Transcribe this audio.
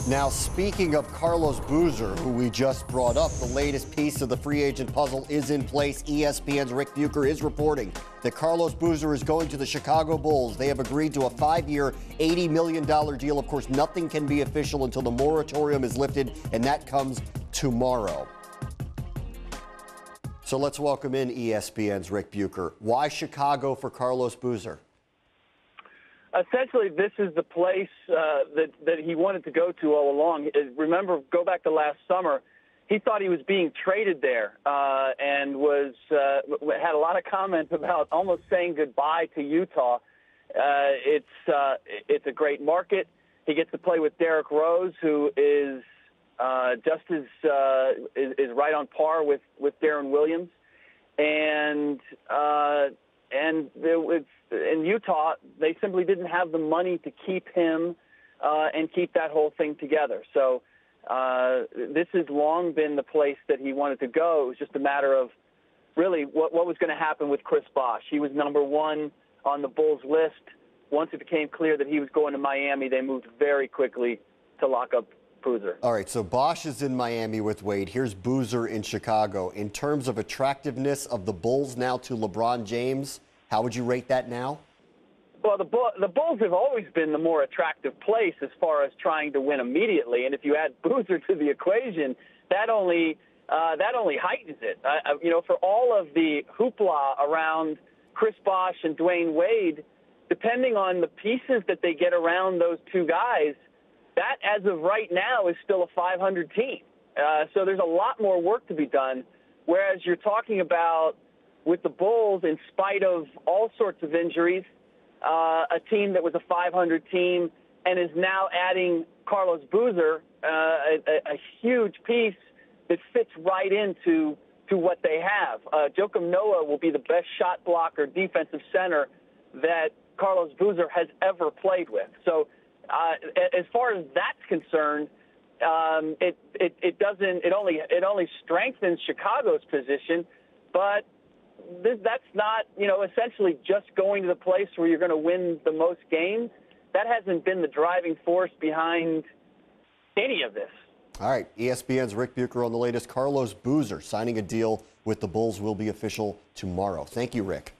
Now, speaking of Carlos Boozer, who we just brought up, the latest piece of the free agent puzzle is in place. ESPN's Rick Bucher is reporting that Carlos Boozer is going to the Chicago Bulls. They have agreed to a 5-year, $80 million deal. Of course, nothing can be official until the moratorium is lifted, and that comes tomorrow. So let's welcome in ESPN's Rick Bucher. Why Chicago for Carlos Boozer? Essentially, this is the place that he wanted to go to all along. Remember, go back to last summer, he thought he was being traded there and had a lot of comments about almost saying goodbye to Utah. It's a great market. He gets to play with Derrick Rose, who is just as is right on par with Deron Williams, and in Utah, they simply didn't have the money to keep him and keep that whole thing together. So this has long been the place that he wanted to go. It was just a matter of really what was going to happen with Chris Bosh. He was number one on the Bulls list. Once it became clear that he was going to Miami, they moved very quickly to lock up Boozer. All right, so Bosh is in Miami with Wade. Here's Boozer in Chicago. In terms of attractiveness of the Bulls now to LeBron James, how would you rate that now? Well, the Bulls have always been the more attractive place as far as trying to win immediately, and if you add Boozer to the equation, that only heightens it. For all of the hoopla around Chris Bosh and Dwayne Wade, depending on the pieces that they get around those two guys, that as of right now is still a 500 team. So there's a lot more work to be done. Whereas you're talking about with the Bulls, in spite of all sorts of injuries, a team that was a 500 team and is now adding Carlos Boozer, a huge piece that fits right into what they have. Joakim Noah will be the best shot blocker, defensive center that Carlos Boozer has ever played with. So as far as that's concerned, it only strengthens Chicago's position, but that's not, essentially just going to the place where you're going to win the most games. That hasn't been the driving force behind any of this. All right, ESPN's Rick Bucher on the latest. Carlos Boozer signing a deal with the Bulls will be official tomorrow. Thank you, Rick.